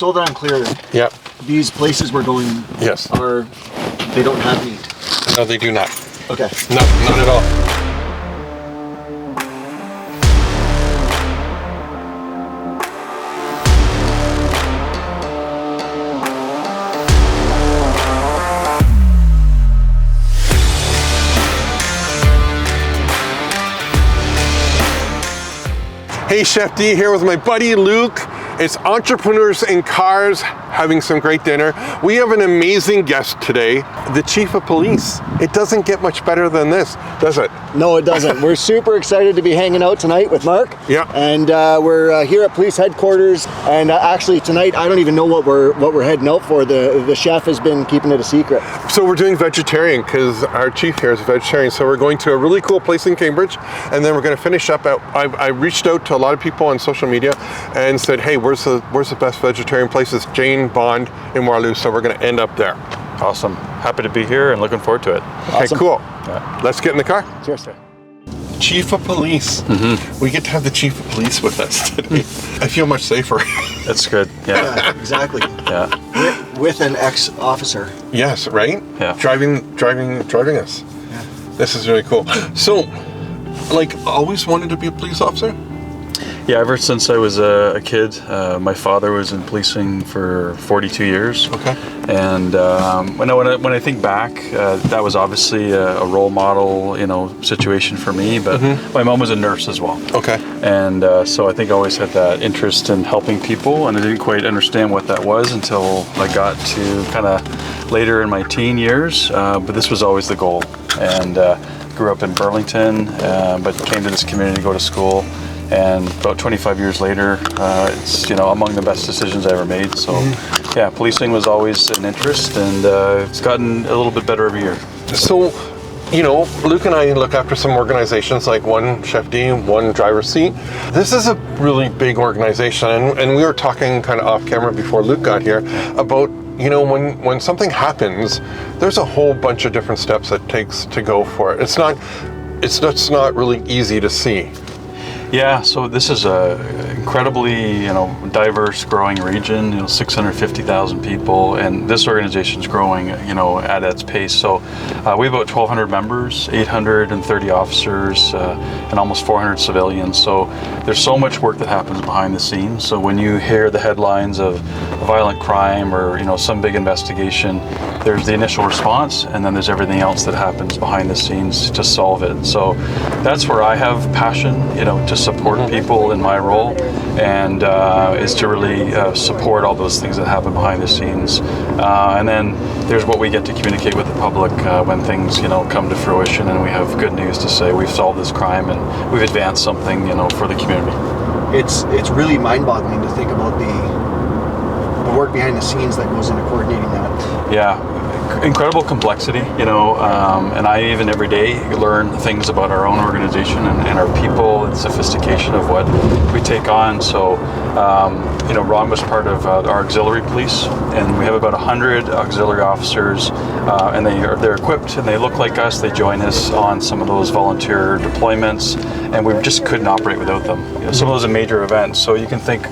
So that I'm clear, Yeah. these places we're going Yes. they don't have meat. No, they do not. Okay. No, not at all. Hey, Chef D here with my buddy Luke. It's Entrepreneurs in Cars having some great dinner. We have an amazing guest today, the Chief of Police. It doesn't get much better than this, does it? No, it doesn't. We're super excited to be hanging out tonight with Mark. Yeah. And we're here at police headquarters. And actually tonight, I don't even know what we're heading out for. The chef has been keeping it a secret. So we're doing vegetarian because our chief here is a vegetarian. So we're going to a really cool place in Cambridge, and then we're going to finish up at. I reached out to a lot of people on social media and said, "Hey, where's the best vegetarian place?" It's Jane Bond in Waterloo. So we're going to end up there. Awesome. Happy to be here and looking forward to it. Okay, Awesome. cool. Yeah. Let's get in the car. Cheers, sir. Chief of Police. Mm-hmm. We get to have the Chief of Police with us today. I feel much safer. That's good. Yeah. Yeah, exactly. Yeah. With an ex-officer. Yes, right? Yeah. Driving us. Yeah. This is really cool. So, like, always wanted to be a police officer? Yeah, ever since I was a kid, my father was in policing for 42 years. Okay. And when I think back, that was obviously a role model, situation for me. But my mom was a nurse as well. Okay. And so I think I always had that interest in helping people, and I didn't quite understand what that was until I got to kind of later in my teen years. But this was always the goal. And grew up in Burlington, but came to this community to go to school. And about 25 years later, it's among the best decisions I ever made. So, yeah, policing was always an interest, and it's gotten a little bit better every year. So, Luke and I look after some organizations like one ChefD's, one Driverseat. This is a really big organization, and we were talking kind of off camera before Luke got here about when something happens, there's a whole bunch of different steps it takes to go for it. It's not really easy to see. Yeah, so this is a incredibly, diverse, growing region. 650,000 people, and this organization's growing, at its pace. So we have about 1,200 members, 830 officers, and almost 400 civilians. So there's so much work that happens behind the scenes. So when you hear the headlines of a violent crime or some big investigation, there's the initial response, and then there's everything else that happens behind the scenes to solve it. So that's where I have passion, to support people in my role, and is to really support all those things that happen behind the scenes. And then there's what we get to communicate with the public when things come to fruition and we have good news to say we've solved this crime and we've advanced something for the community. It's really mind-boggling to think about the work behind the scenes that goes into coordinating that. Yeah. Incredible complexity, and I even every day learn things about our own organization and our people and sophistication of what we take on. So, Ron was part of our auxiliary police, and we have about 100 auxiliary officers, and they're equipped and they look like us. They join us on some of those volunteer deployments, and we just couldn't operate without them. Some of those are major events, so you can think,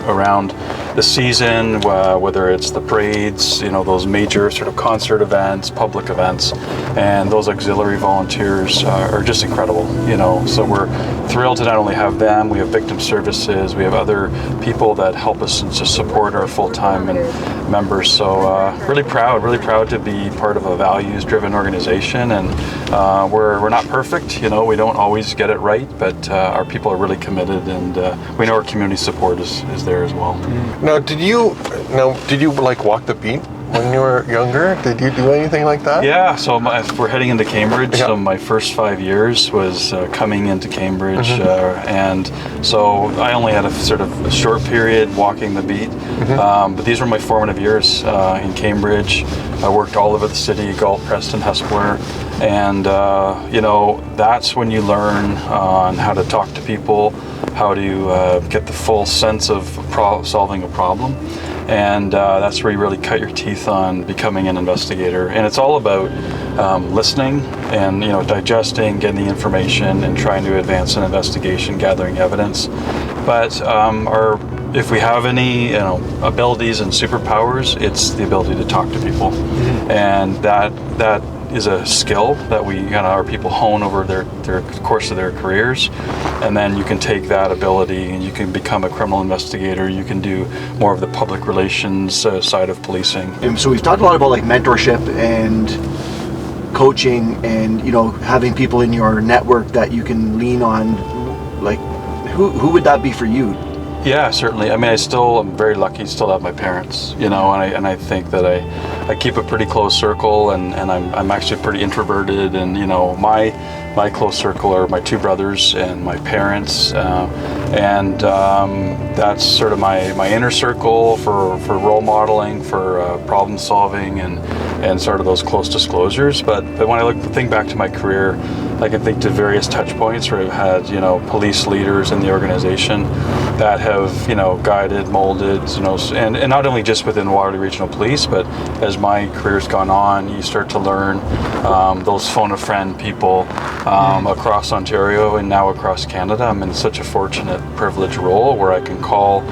around the season, whether it's the parades, those major sort of concert events, public events, and those auxiliary volunteers are just incredible, So we're thrilled to not only have them, we have victim services, we have other people that help us and just support our full-time and members. So really proud to be part of a values-driven organization, and we're not perfect, we don't always get it right, but our people are really committed, and we know our community support is there as well. Now, did you like walk the beat when you were younger? Did you do anything like that? Yeah, so we're heading into Cambridge. Yeah. So my first 5 years was coming into Cambridge, and so I only had a sort of a short period walking the beat. But these were my formative years in Cambridge. I worked all over the city, Galt, Preston, Hespeler, and that's when you learn on how to talk to people, how to get the full sense of solving a problem. And that's where you really cut your teeth on becoming an investigator. And it's all about listening and digesting, getting the information, and trying to advance an investigation, gathering evidence. But our if we have any abilities and superpowers, it's the ability to talk to people, and that is a skill that our people hone over their course of their careers, and then you can take that ability and you can become a criminal investigator. You can do more of the public relations side of policing. And so we've talked a lot about like mentorship and coaching, and having people in your network that you can lean on. Like, who would that be for you? Yeah, certainly. I mean, I'm very lucky still to have my parents, and I think that I keep a pretty close circle, and I'm actually pretty introverted, and my close circle are my two brothers and my parents, and that's sort of my inner circle for role modeling, for problem solving, and sort of those close disclosures. But when I think back to my career, I can think to various touch points where I've had police leaders in the organization that have guided, molded, and not only just within Waterloo Regional Police, but as my career's gone on, you start to learn those phone a friend people across Ontario and now across Canada. I'm in such a fortunate, privileged role where I can call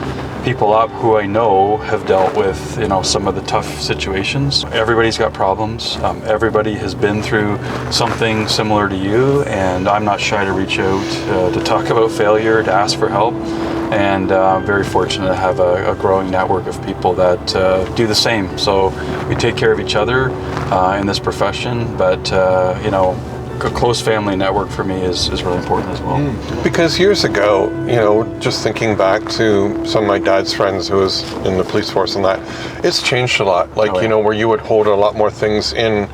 people up who I know have dealt with some of the tough situations. Everybody's got problems. Everybody has been through something similar to you, and I'm not shy to reach out to talk about failure, to ask for help, and very fortunate to have a growing network of people that do the same. So we take care of each other in this profession, but a close family network for me is really important as well. Because years ago, just thinking back to some of my dad's friends who was in the police force and that, it's changed a lot. Like, where you would hold a lot more things in,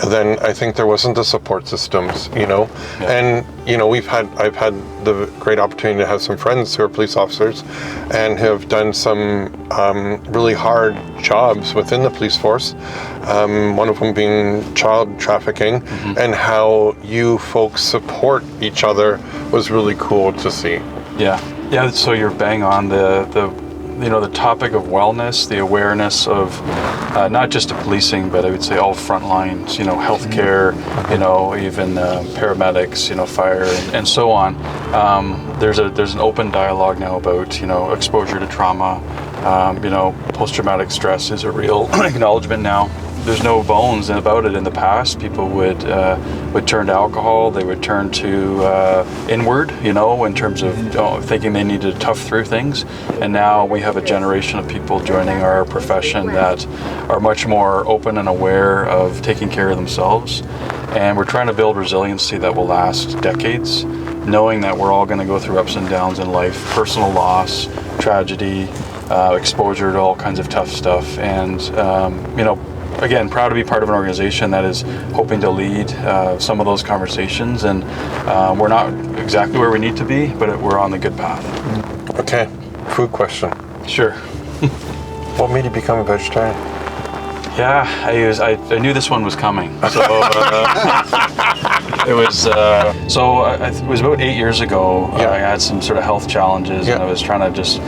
then I think there wasn't the support systems, and I've had the great opportunity to have some friends who are police officers and have done some really hard jobs within the police force, one of them being child trafficking, and how you folks support each other was really cool to see. Yeah, so you're bang on the topic of wellness, the awareness of not just the policing, but I would say all front lines, healthcare, even paramedics, fire, and so on. There's an open dialogue now about exposure to trauma. Post-traumatic stress is a real acknowledgement now. There's no bones about it. In the past, people would turn to alcohol. They would turn to inward, in terms of thinking they need to tough through things. And now we have a generation of people joining our profession that are much more open and aware of taking care of themselves. And we're trying to build resiliency that will last decades, knowing that we're all going to go through ups and downs in life, personal loss, tragedy, exposure to all kinds of tough stuff, and again, proud to be part of an organization that is hoping to lead some of those conversations, and we're not exactly where we need to be, but we're on the good path. Okay, food question. Sure. What made you become a vegetarian? Yeah, I knew this one was coming. So it was it was about 8 years ago. I had some sort of health challenges, and I was trying to just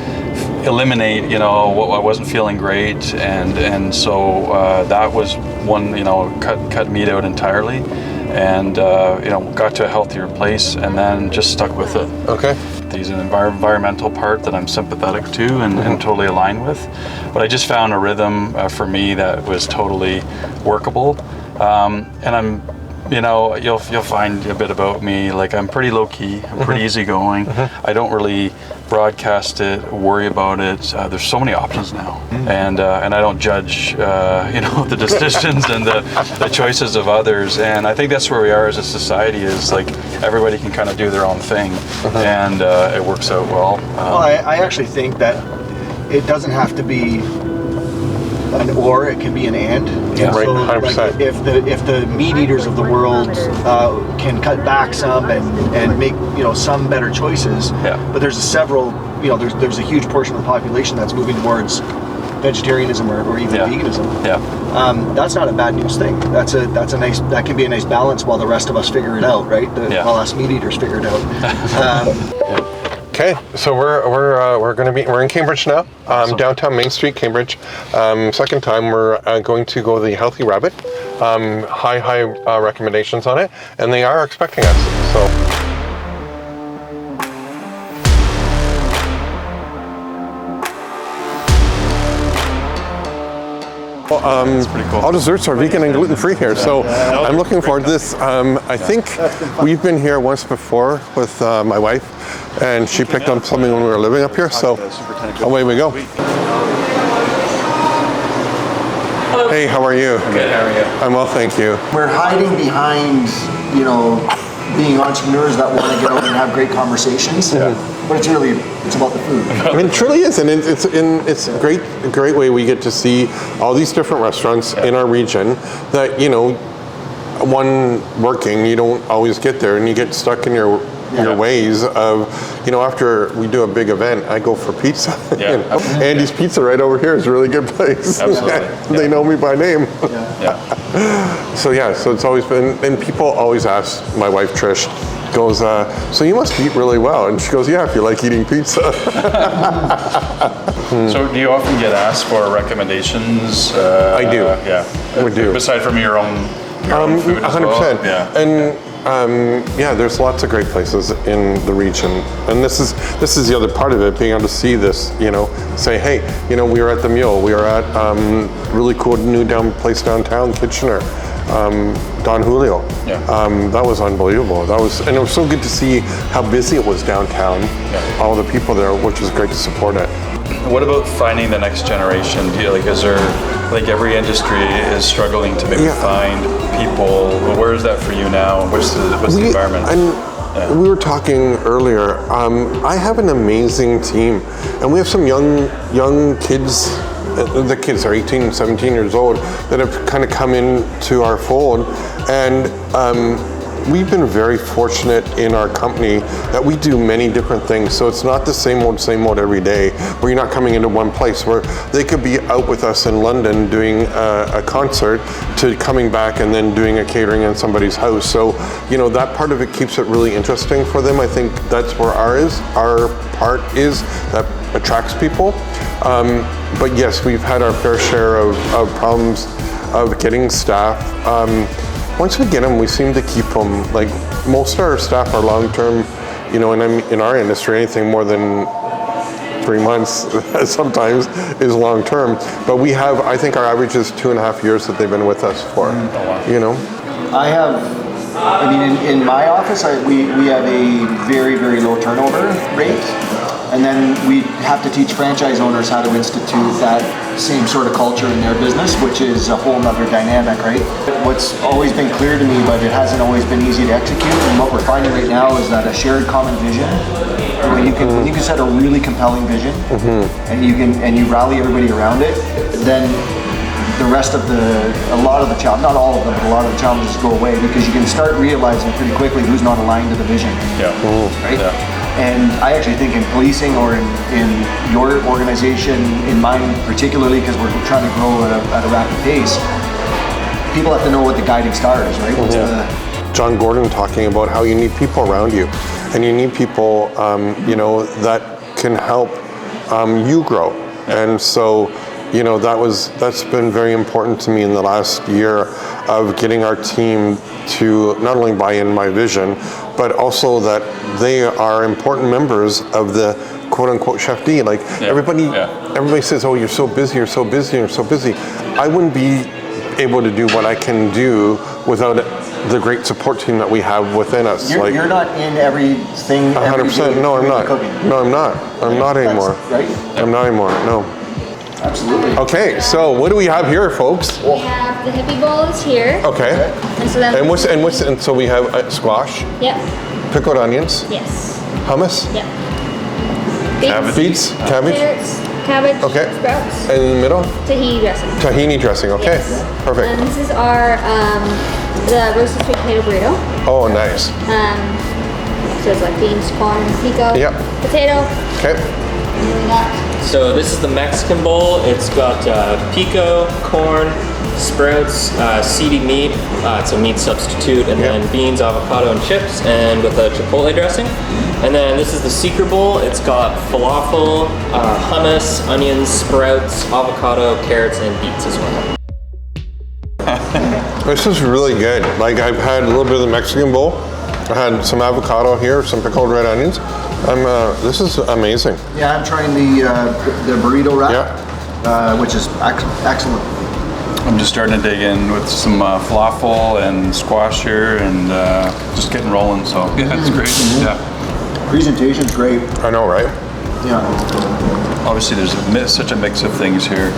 eliminate, what I wasn't feeling great, and so that was one, cut meat out entirely, and got to a healthier place, and then just stuck with it. Okay. There's an environmental part that I'm sympathetic to and totally aligned with, but I just found a rhythm for me that was totally workable, and I'm. You'll find a bit about me. Like, I'm pretty low key. I'm pretty easygoing. I don't really broadcast it, worry about it. There's so many options now, and I don't judge, the decisions and the choices of others. And I think that's where we are as a society. Is like everybody can kind of do their own thing, and it works out well. I actually think that it doesn't have to be an or, it can be an and. Yeah, right, so, 100%. Like, if the meat eaters of the world can cut back some and make some better choices, but there's there's a huge portion of the population that's moving towards vegetarianism or even veganism. That's not a bad news thing. That can be a nice balance while the rest of us figure it out, right? While us meat eaters figure it out. Okay, so we're in Cambridge now, Awesome. Downtown Main Street, Cambridge. Second time we're going to go to the Healthy Rabbit. High recommendations on it, and they are expecting us. So. It's pretty cool. All desserts are vegan and gluten-free here, so I'm looking forward to this. I think we've been here once before with my wife, and she picked up something when we were living up here, so away we go. Hello. Hey, how are you? Good, how are you? I'm well, thank you. We're hiding behind, you know, being entrepreneurs that want to get out and have great conversations. But it's about the food. I mean, it truly is, and it's a great way we get to see all these different restaurants in our region that, you know, one working, you don't always get there, and you get stuck in your ways of, you know, after we do a big event, I go for pizza. Yeah. Andy's Pizza right over here is a really good place. Absolutely. They know me by name. Yeah. So it's always been, and people always ask my wife Trish, goes, so you must eat really well, and she goes, yeah, if you like eating pizza. So do you often get asked for recommendations? I do. Yeah. We do. Aside from your own food as 100%. well? Yeah. And there's lots of great places in the region, and this is the other part of it, being able to see this, you know, say, hey, you know, we were at the Mule, we were at really cool new place downtown, Kitchener, Don Julio. Yeah. That was unbelievable. And it was so good to see how busy it was downtown. Yeah. All the people there, which was great to support it. What about finding the next generation? Do you, like, is there, like, every industry is struggling to maybe find people? Well, where is that for you now? What's the environment? And we were talking earlier. I have an amazing team, and we have some young kids. The kids are 18, 17 years old that have kind of come into our fold, and we've been very fortunate in our company that we do many different things. So it's not the same old every day, where you're not coming into one place, where they could be out with us in London doing a concert to coming back and then doing a catering in somebody's house. So, you know, that part of it keeps it really interesting for them. I think that's where our part is that attracts people. But yes, we've had our fair share of problems of getting staff. Once we get them, we seem to keep them. Like, most of our staff are long-term, you know, and in our industry, anything more than 3 months sometimes is long-term. But we have, I think our average is 2.5 years that they've been with us for, you know. I mean, in my office, we have a very, very low turnover rate. And then we have to teach franchise owners how to institute that same sort of culture in their business, which is a whole nother dynamic, right? What's always been clear to me, but it hasn't always been easy to execute, and what we're finding right now is that a shared common vision, when you can set a really compelling vision, and you rally everybody around it, then the rest of a lot of the challenges, not all of them, but a lot of the challenges go away, because you can start realizing pretty quickly who's not aligned to the vision. Right? Yeah. And I actually think in policing, or in your organization, in mine particularly, because we're trying to grow at a rapid pace, people have to know what the guiding star is, right? John Gordon talking about how you need people around you, and you need people, you know, that can help you grow. And so, you know, that's been very important to me in the last year, of getting our team to not only buy in my vision, but also that they are important members of the quote-unquote ChefD. Like, everybody says, oh, you're so busy, you're so busy, you're so busy. I wouldn't be able to do what I can do without the great support team that we have within us. You're not in everything 100%. No, I'm not. No, I'm not. I'm not anymore. Right? I'm not anymore, no. Absolutely. Okay, so what do we have here, folks? We have the hippie bowl is here. Okay. And so we have squash. Yep. Pickled onions. Yes. Hummus. Yep. Beets. Cabbage. Carrots. Cabbage. Okay. Sprouts. And in the middle? Tahini dressing. Tahini dressing. Okay. Yes. Perfect. And this is our the roasted sweet potato burrito. Oh, nice. So it's like beans, corn, pico. Yep. Potato. Okay. And then we got. So this is the Mexican bowl. It's got pico, corn, sprouts, seedy meat. It's a meat substitute, and then beans, avocado, and chips, and with a chipotle dressing. And then this is the Seeker bowl. It's got falafel, hummus, onions, sprouts, avocado, carrots, and beets as well. This is really good. Like, I've had a little bit of the Mexican bowl. I had some avocado here, some pickled red onions. This is amazing. Yeah, I'm trying the burrito wrap, which is excellent. I'm just starting to dig in with some falafel and squash here, and just getting rolling. So yeah, it's great. Yeah. Presentation's great. I know, right? Yeah. Obviously, there's such a mix of things here.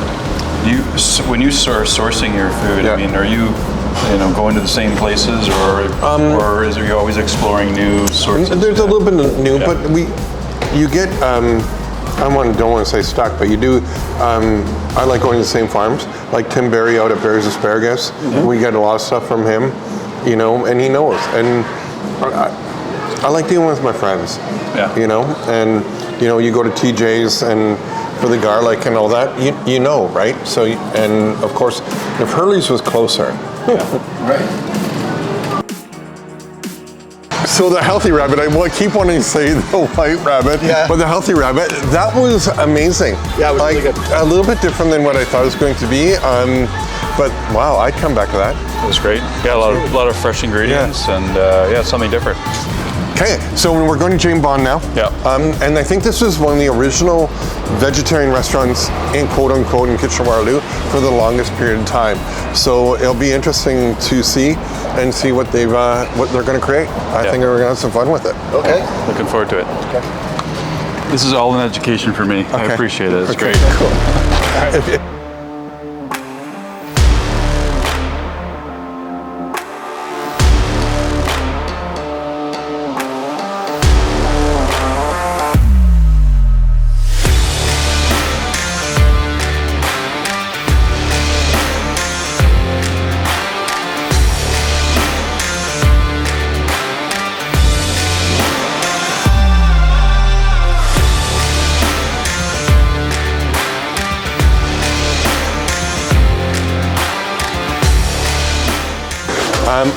When you start sourcing your food, I mean, are you going to the same places, or are you always exploring new sources? There's a little bit of new, but you get. Don't want to say stuck, but you do. I like going to the same farms, like Tim Berry out at Berry's Asparagus. We get a lot of stuff from him, and he knows. And I like dealing with my friends, and you go to TJ's and for the garlic and all that, right? So, and of course, if Hurley's was closer, Right. So the healthy rabbit, I keep wanting to say the white rabbit, but the healthy rabbit, that was amazing. Yeah, it was really good. A little bit different than what I thought it was going to be, but wow, I'd come back to that. It was great. Yeah, a lot of fresh ingredients, and something different. Okay, so we're going to Jane Bond now. Yeah. And I think this is one of the original vegetarian restaurants in quote unquote in Kitchener-Waterloo for the longest period of time. So it'll be interesting to see what they're going to create. I think we're going to have some fun with it. Okay. Looking forward to it. Okay. This is all an education for me. I appreciate it. It's great. Cool. All right.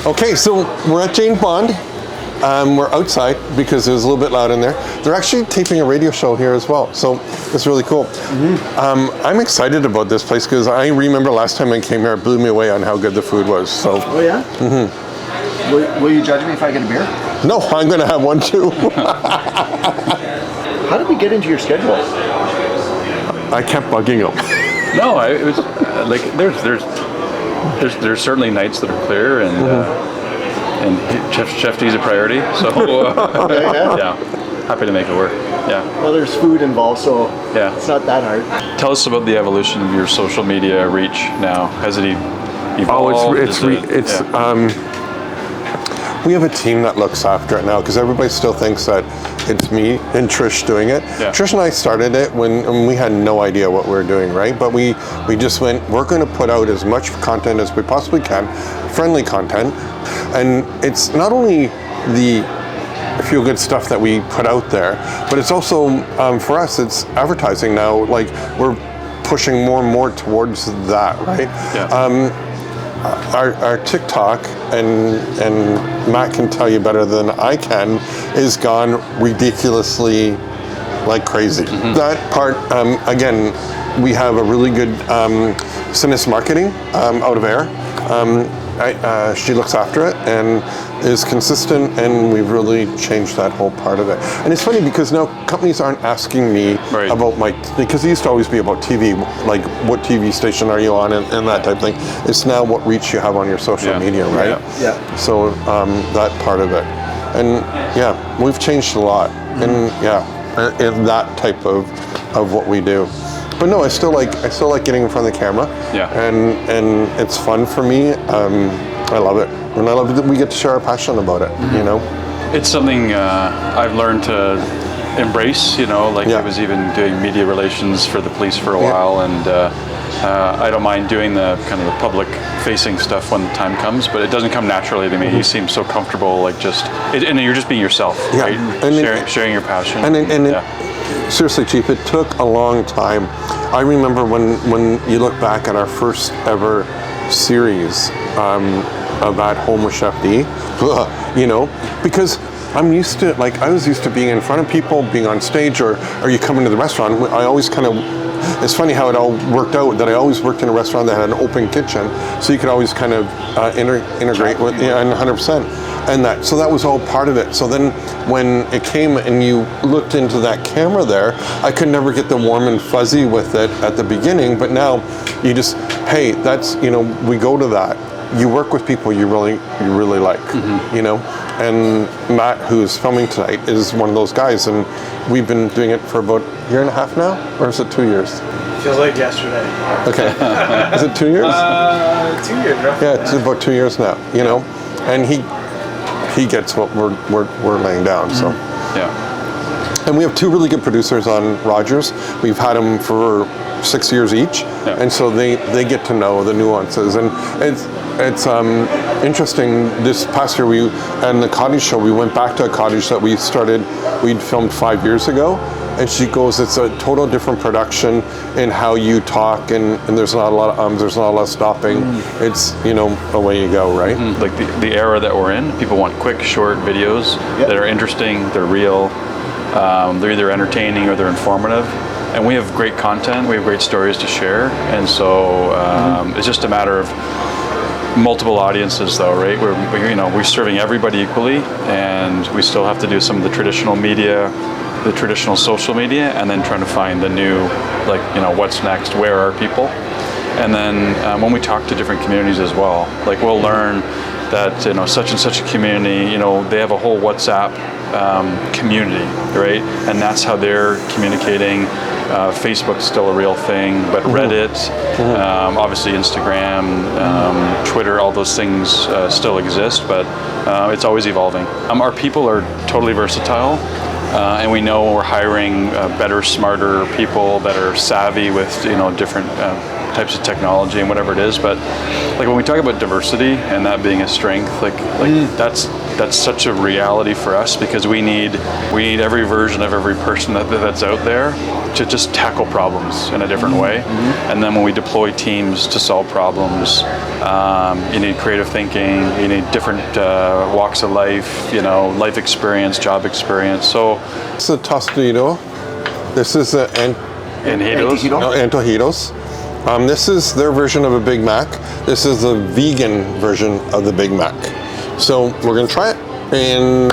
Okay, so we're at Jane Bond. We're outside because it was a little bit loud in there. They're actually taping a radio show here as well, so it's really cool. I'm excited about this place because I remember last time I came here, it blew me away on how good the food was. So. Oh yeah? Will you judge me if I get a beer? No, I'm going to have one too. How did we get into your schedule? I kept bugging him. No, it was like there's certainly nights that are clear, and ChefD's a priority. So yeah, happy to make it work. Yeah. Well, there's food involved, so it's not that hard. Tell us about the evolution of your social media reach now. Has it evolved? We have a team that looks after it now because everybody still thinks that it's me and Trish doing it. Yeah. Trish and I started it when we had no idea what we were doing, right? But we just went, we're going to put out as much content as we possibly can, friendly content. And it's not only the feel-good stuff that we put out there, but it's also, for us, it's advertising now. Like, we're pushing more and more towards that, right? Yeah. Our TikTok, and Matt can tell you better than I can, is gone ridiculously like crazy. That part, again, we have a really good Sinus Marketing out of Air. She looks after it and is consistent, and we've really changed that whole part of it. And it's funny because now companies aren't asking me about because it used to always be about TV, like what TV station are you on and that type of thing. It's now what reach you have on your social media, right? Yeah. So that part of it. And we've changed a lot. And in that type of what we do. But no, I still like getting in front of the camera. Yeah. And it's fun for me. I love it. And I love that we get to share our passion about it, you know? It's something I've learned to embrace, I was even doing media relations for the police for a while, and I don't mind doing the kind of the public facing stuff when the time comes, but it doesn't come naturally to me. You seem so comfortable, and you're just being yourself, right? And sharing your passion. Seriously, Chief, it took a long time. I remember when you look back at our first ever series of At Home with Chef D, because I was used to being in front of people, being on stage, or you come into the restaurant. I always it's funny how it all worked out, that I always worked in a restaurant that had an open kitchen, so you could always kind of integrate with, and 100%. and so that was all part of it. So then when it came and you looked into that camera there, I could never get the warm and fuzzy with it at the beginning, but now you just, hey, that's, we go to that. You work with people you really like, and Matt, who's filming tonight, is one of those guys, and we've been doing it for about a year and a half now, or is it 2 years? Feels like yesterday. Okay. Is it 2 years? 2 years, roughly. Yeah, it's about 2 years now, and he gets what we're laying down, so. Yeah. And we have 2 really good producers on Rogers. We've had them for 6 years each, and so they get to know the nuances. And it's interesting. This past year, and the cottage show, we went back to a cottage that we'd filmed 5 years ago. And she goes, it's a total different production in how you talk, and there's not a lot of there's not a lot of stopping. It's, away you go, right? Like the era that we're in, people want quick, short videos that are interesting, they're real, they're either entertaining or they're informative. And we have great content, we have great stories to share, and so it's just a matter of multiple audiences, though, right? We're serving everybody equally, and we still have to do some of the traditional media, the traditional social media, and then trying to find the new, what's next, where are people? And then when we talk to different communities as well, we'll learn that such and such a community, they have a whole WhatsApp community, right? And that's how they're communicating. Facebook's still a real thing, but Reddit, obviously Instagram, Twitter, all those things still exist, but it's always evolving. Our people are totally versatile, and we know we're hiring better, smarter people that are savvy with different types of technology and whatever it is. But when we talk about diversity and that being a strength, that's such a reality for us, because we need every version of every person that's out there to just tackle problems in a different way. And then when we deploy teams to solve problems, you need creative thinking, you need different walks of life, life experience, job experience. So this is a tostito. This is an antojitos. This is their version of a Big Mac. This is the vegan version of the Big Mac. So we're gonna try it, and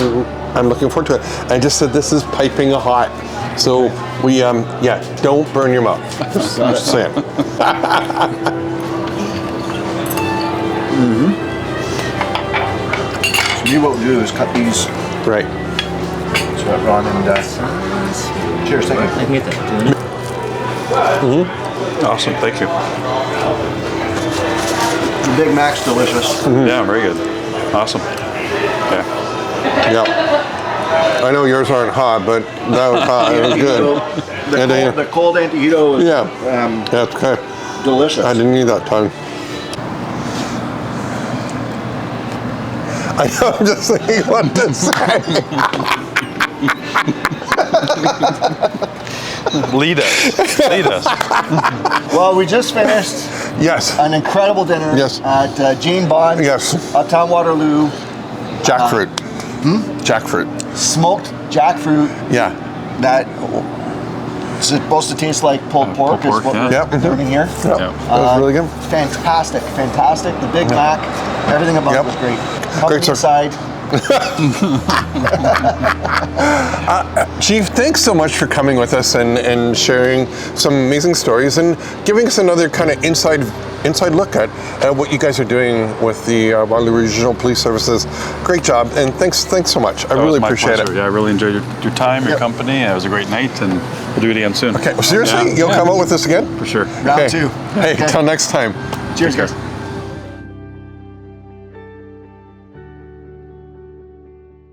I'm looking forward to it. I just said this is piping hot. So we, don't burn your mouth. Just saying. So what we'll do is cut these. Right. So Ron and cheers, thank you. I can get that. awesome, thank you. The Big Mac's delicious. Yeah, very good. Awesome. Yeah. Yeah. I know yours aren't hot, but that was hot. It was good. The cold antojito is that's okay. delicious. I didn't need that tongue. I know, I'm just thinking what to say. Lead us. Well, we just finished an incredible dinner at Jane Bond's, Uptown Waterloo. Jackfruit. Jackfruit. Smoked jackfruit. Yeah. That is supposed to taste like pulled pork. Pulled pork, is what we're doing here. That was really good. Fantastic. The Big Mac, everything about it was great. Pumpkin aside. Chief, thanks so much for coming with us and sharing some amazing stories and giving us another kind of inside look at what you guys are doing with the Waterloo Regional Police Services. Great job, and thanks so much. I really appreciate it. Yeah, I really enjoyed your time, your company. It was a great night, and we'll do it again soon. Okay, well, seriously, you'll come out with us again? For sure. Round 2. Hey, until next time. Cheers, guys.